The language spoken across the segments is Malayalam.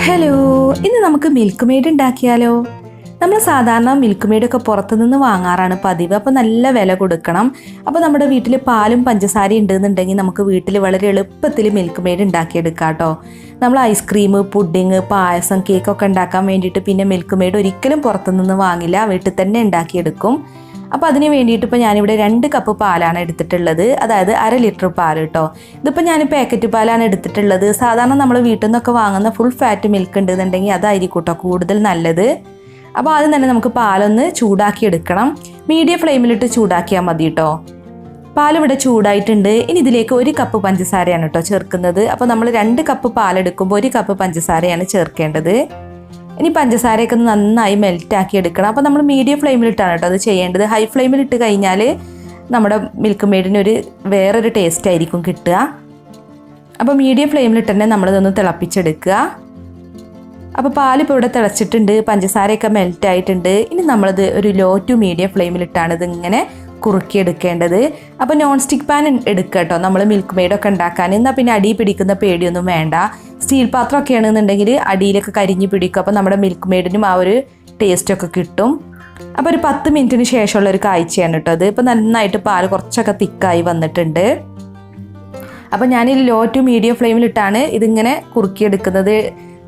ഹലോ, ഇന്ന് നമുക്ക് മിൽക്ക് മെയ്ഡ് ഉണ്ടാക്കിയാലോ? നമ്മൾ സാധാരണ മിൽക്ക് മെയ്ഡൊക്കെ പുറത്തുനിന്ന് വാങ്ങാറാണ് പതിവ്. അപ്പോൾ നല്ല വില കൊടുക്കണം. അപ്പോൾ നമ്മുടെ വീട്ടിൽ പാലും പഞ്ചസാരയും ഉണ്ടെന്നുണ്ടെങ്കിൽ നമുക്ക് വീട്ടിൽ വളരെ എളുപ്പത്തിൽ മിൽക്ക് മെയ്ഡ് ഉണ്ടാക്കിയെടുക്കാം കേട്ടോ. നമ്മൾ ഐസ്ക്രീം, പുഡിങ്, പായസം, കേക്കൊക്കെ ഉണ്ടാക്കാൻ വേണ്ടിയിട്ട് പിന്നെ മിൽക്ക് മെയ്ഡ് ഒരിക്കലും പുറത്തുനിന്ന് വാങ്ങില്ല, വീട്ടിൽ തന്നെ ഉണ്ടാക്കിയെടുക്കും. അപ്പോൾ അതിന് വേണ്ടിയിട്ട് ഇപ്പോൾ ഞാനിവിടെ 2 കപ്പ് പാലാണ് എടുത്തിട്ടുള്ളത്, അതായത് 1/2 ലിറ്റർ പാൽ കേട്ടോ. ഇതിപ്പോൾ ഞാൻ പാക്കറ്റ് പാലാണ് എടുത്തിട്ടുള്ളത്. സാധാരണ നമ്മൾ വീട്ടിൽ നിന്നൊക്കെ വാങ്ങുന്ന ഫുൾ ഫാറ്റ് മിൽക്ക് ഉണ്ടെന്നുണ്ടെങ്കിൽ അതായിരിക്കും കേട്ടോ കൂടുതൽ നല്ലത്. അപ്പോൾ ആദ്യം തന്നെ നമുക്ക് പാലൊന്ന് ചൂടാക്കി എടുക്കണം. മീഡിയം ഫ്ലെയിമിലിട്ട് ചൂടാക്കിയാൽ മതി കേട്ടോ. പാലിവിടെ ചൂടായിട്ടുണ്ട്. ഇനി ഇതിലേക്ക് 1 കപ്പ് പഞ്ചസാരയാണ് കേട്ടോ ചേർക്കുന്നത്. അപ്പോൾ നമ്മൾ 2 കപ്പ് പാലെടുക്കുമ്പോൾ 1 കപ്പ് പഞ്ചസാരയാണ് ചേർക്കേണ്ടത്. ഇനി പഞ്ചസാരയൊക്കെ നന്നായി മെൽറ്റാക്കി എടുക്കണം. അപ്പോൾ നമ്മൾ മീഡിയം ഫ്ലെയിമിലിട്ടാണ് കേട്ടോ അത് ചെയ്യേണ്ടത്. ഹൈ ഫ്ലെയിമിലിട്ട് കഴിഞ്ഞാൽ നമ്മുടെ മിൽക്ക് മെയ്ഡിനൊരു വേറൊരു ടേസ്റ്റ് ആയിരിക്കും കിട്ടുക. അപ്പോൾ മീഡിയം ഫ്ലെയിമിലിട്ട് തന്നെ നമ്മളിതൊന്ന് തിളപ്പിച്ചെടുക്കുക. അപ്പോൾ പാലിപ്പോൾ ഇവിടെ തിളച്ചിട്ടുണ്ട്, പഞ്ചസാരയൊക്കെ മെൽറ്റായിട്ടുണ്ട്. ഇനി നമ്മളിത് ഒരു ലോ ടു മീഡിയം ഫ്ലെയിമിലിട്ടാണ് ഇതിങ്ങനെ കുറുക്കിയെടുക്കേണ്ടത്. അപ്പോൾ നോൺ സ്റ്റിക്ക് പാൻ എടുക്കുക കേട്ടോ നമ്മൾ മിൽക്ക് മെയ്ഡൊക്കെ ഉണ്ടാക്കാൻ. എന്നാൽ പിന്നെ അടി പിടിക്കുന്ന പേടിയൊന്നും വേണ്ട. സ്റ്റീൽ പാത്രമൊക്കെ ആണെന്നുണ്ടെങ്കിൽ അടിയിലൊക്കെ കരിഞ്ഞ് പിടിക്കും. അപ്പോൾ നമ്മുടെ മിൽക്ക് മെയ്ഡിനും ആ ഒരു ടേസ്റ്റൊക്കെ കിട്ടും. അപ്പോൾ ഒരു 10 മിനിറ്റിന് ശേഷമുള്ളൊരു കാഴ്ചയാണ് കേട്ടോ അത്. ഇപ്പോൾ നന്നായിട്ട് പാൽ കുറച്ചൊക്കെ തിക്കായി വന്നിട്ടുണ്ട്. അപ്പോൾ ഞാൻ ലോ ടു മീഡിയം ഫ്ലെയിമിലിട്ടാണ് ഇതിങ്ങനെ കുറുക്കിയെടുക്കുന്നത്.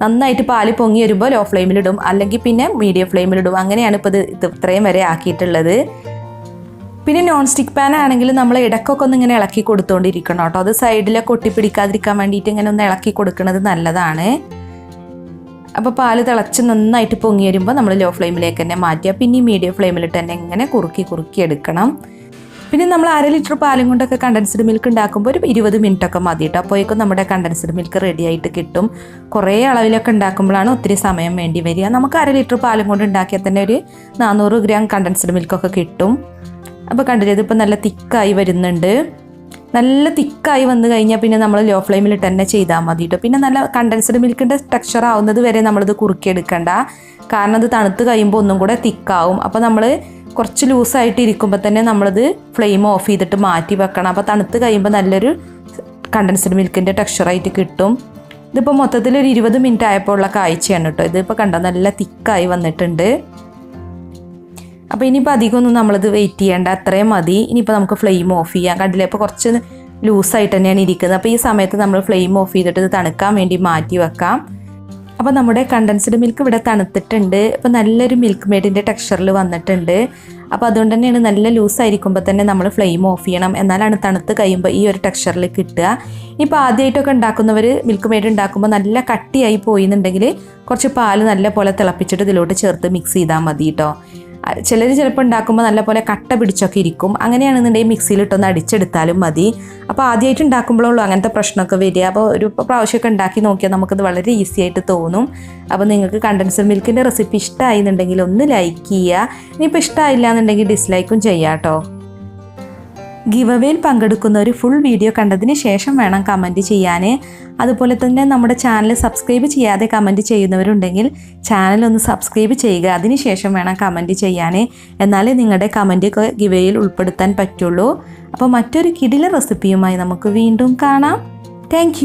നന്നായിട്ട് പാല് പൊങ്ങി വരുമ്പോൾ ലോ ഫ്ലെയിമിലിടും, അല്ലെങ്കിൽ പിന്നെ മീഡിയം ഫ്ലെയിമിലിടും. അങ്ങനെയാണ് ഇപ്പോൾ ഇത് ഇത്രയും വരെ ആക്കിയിട്ടുള്ളത്. പിന്നെ നോൺ സ്റ്റിക്ക് പാൻ ആണെങ്കിൽ നമ്മൾ ഇടയ്ക്കൊക്കെ ഒന്ന് ഇങ്ങനെ ഇളക്കി കൊടുത്തുകൊണ്ടിരിക്കണം കേട്ടോ. അത് സൈഡിലൊക്കെ ഒട്ടിപ്പിടിക്കാതിരിക്കാൻ വേണ്ടിയിട്ട് ഇങ്ങനെ ഒന്ന് ഇളക്കി കൊടുക്കുന്നത് നല്ലതാണ്. അപ്പോൾ പാല് തിളച്ച് നന്നായിട്ട് പൊങ്ങി വരുമ്പോൾ നമ്മൾ ലോ ഫ്ലെയിമിലേക്ക് തന്നെ മാറ്റുക. പിന്നെ മീഡിയം ഫ്ലെയിമിലിട്ട് തന്നെ ഇങ്ങനെ കുറുക്കി എടുക്കണം. പിന്നെ നമ്മൾ 1/2 ലിറ്റർ പാലും കൊണ്ടൊക്കെ കണ്ടൻസ്ഡ് മിൽക്ക് ഉണ്ടാക്കുമ്പോൾ ഒരു 20 മിനിറ്റൊക്കെ മതി കേട്ടോ. അപ്പോഴേക്കും നമ്മുടെ കണ്ടൻസ്ഡ് മിൽക്ക് റെഡി ആയിട്ട് കിട്ടും. കുറേ അളവിലൊക്കെ ഉണ്ടാക്കുമ്പോഴാണ് ഒത്തിരി സമയം വേണ്ടി വരിക. നമുക്ക് 1/2 ലിറ്റർ പാലും കൊണ്ട് ഉണ്ടാക്കിയാൽ തന്നെ ഒരു 400 ഗ്രാം കണ്ടൻസ്ഡ് മിൽക്കൊക്കെ കിട്ടും. അപ്പോൾ കണ്ടില്ലേ, ഇതിപ്പോൾ നല്ല തിക്കായി വരുന്നുണ്ട്. നല്ല തിക്കായി വന്നു കഴിഞ്ഞാൽ പിന്നെ നമ്മൾ ലോ ഫ്ലെയിമിലിട്ട് തന്നെ ചെയ്താൽ മതി കേട്ടോ. പിന്നെ നല്ല കണ്ടൻസ്ഡ് മിൽക്കിൻ്റെ ടെക്സ്ചർ ആവുന്നത് വരെ നമ്മളിത് കുറുക്കിയെടുക്കണ്ട. കാരണം അത് തണുത്ത് കഴിയുമ്പോൾ ഒന്നും കൂടെ തിക്കാവും. അപ്പോൾ നമ്മൾ കുറച്ച് ലൂസായിട്ട് ഇരിക്കുമ്പോൾ തന്നെ നമ്മളിത് ഫ്ലെയിം ഓഫ് ചെയ്തിട്ട് മാറ്റി വെക്കണം. അപ്പോൾ തണുത്ത് കഴിയുമ്പോൾ നല്ലൊരു കണ്ടൻസ്ഡ് മിൽക്കിൻ്റെ ടെക്സ്ചറായിട്ട് കിട്ടും. ഇതിപ്പോൾ മൊത്തത്തിൽ ഒരു 20 മിനിറ്റ് ആയപ്പോൾ ഉള്ള കാഴ്ചയാണ് കേട്ടോ. ഇതിപ്പോൾ കണ്ടോ നല്ല തിക്കായി വന്നിട്ടുണ്ട്. അപ്പോൾ ഇനിയിപ്പോൾ അധികമൊന്നും നമ്മളിത് വെയിറ്റ് ചെയ്യേണ്ട, അത്രയും മതി. ഇനിയിപ്പോൾ നമുക്ക് ഫ്ലെയിം ഓഫ് ചെയ്യാം. കണ്ടില്ലേ, ഇപ്പോൾ കുറച്ച് ലൂസായിട്ട് തന്നെയാണ് ഇരിക്കുന്നത്. അപ്പോൾ ഈ സമയത്ത് നമ്മൾ ഫ്ലെയിം ഓഫ് ചെയ്തിട്ട് ഇത് തണുക്കാൻ വേണ്ടി മാറ്റി വെക്കാം. അപ്പോൾ നമ്മുടെ കണ്ടൻസ്ഡ് മിൽക്ക് ഇവിടെ തണുത്തിട്ടുണ്ട്. ഇപ്പോൾ നല്ലൊരു മിൽക്ക് മെയ്ഡിൻ്റെ ടെക്സ്ചറിൽ വന്നിട്ടുണ്ട്. അപ്പോൾ അതുകൊണ്ട് തന്നെയാണ് നല്ല ലൂസായിരിക്കുമ്പോൾ തന്നെ നമ്മൾ ഫ്ലെയിം ഓഫ് ചെയ്യണം. എന്നാലാണ് തണുത്ത് കഴിയുമ്പോൾ ഈ ഒരു ടെക്സ്ചറിൽ കിട്ടുക. ഇപ്പോൾ ആദ്യമായിട്ടൊക്കെ ഉണ്ടാക്കുന്നവർ മിൽക്ക് മെയ്ഡ് ഉണ്ടാക്കുമ്പോൾ നല്ല കട്ടിയായി പോയിന്നുണ്ടെങ്കിൽ കുറച്ച് പാല് നല്ല പോലെ തിളപ്പിച്ചിട്ട് ഇതിലോട്ട് ചേർത്ത് മിക്സ് ചെയ്താൽ മതി കേട്ടോ. ചിലപ്പോൾ ഉണ്ടാക്കുമ്പോൾ നല്ലപോലെ കട്ട പിടിച്ചൊക്കെ ഇരിക്കും. അങ്ങനെയാണെന്നുണ്ടെങ്കിൽ മിക്സിയിലിട്ടൊന്ന് അടിച്ചെടുത്താലും മതി. അപ്പോൾ ആദ്യമായിട്ട് ഉണ്ടാക്കുമ്പോഴുള്ളൂ അങ്ങനത്തെ പ്രശ്നമൊക്കെ വരിക. അപ്പോൾ ഒരു പ്രാവശ്യമൊക്കെ ഉണ്ടാക്കി നോക്കിയാൽ നമുക്കത് വളരെ ഈസി ആയിട്ട് തോന്നും. അപ്പോൾ നിങ്ങൾക്ക് കണ്ടൻസ്ഡ് മിൽക്കിൻ്റെ റെസിപ്പി ഇഷ്ടമായിരുന്നുണ്ടെങ്കിൽ ഒന്ന് ലൈക്ക് ചെയ്യുക. ഇനിയിപ്പോൾ ഇഷ്ടമായില്ല എന്നുണ്ടെങ്കിൽ ഡിസ്ലൈക്കും ചെയ്യാം കേട്ടോ. ഗിവ് അവേയിൽ പങ്കെടുക്കുന്ന ഒരു ഫുൾ വീഡിയോ കണ്ടതിന് ശേഷം വേണം കമൻറ്റ് ചെയ്യാൻ. അതുപോലെ തന്നെ നമ്മുടെ ചാനൽ സബ്സ്ക്രൈബ് ചെയ്യാതെ കമൻറ്റ് ചെയ്യുന്നവരുണ്ടെങ്കിൽ ചാനൽ ഒന്ന് സബ്സ്ക്രൈബ് ചെയ്യുക. അതിന് ശേഷം വേണം കമൻറ്റ് ചെയ്യാൻ. എന്നാലേ നിങ്ങളുടെ കമൻറ്റൊക്കെ ഗിവ് അവേയിൽ ഉൾപ്പെടുത്താൻ പറ്റുള്ളൂ. അപ്പോൾ മറ്റൊരു കിടിലൻ റെസിപ്പിയുമായി നമുക്ക് വീണ്ടും കാണാം. താങ്ക്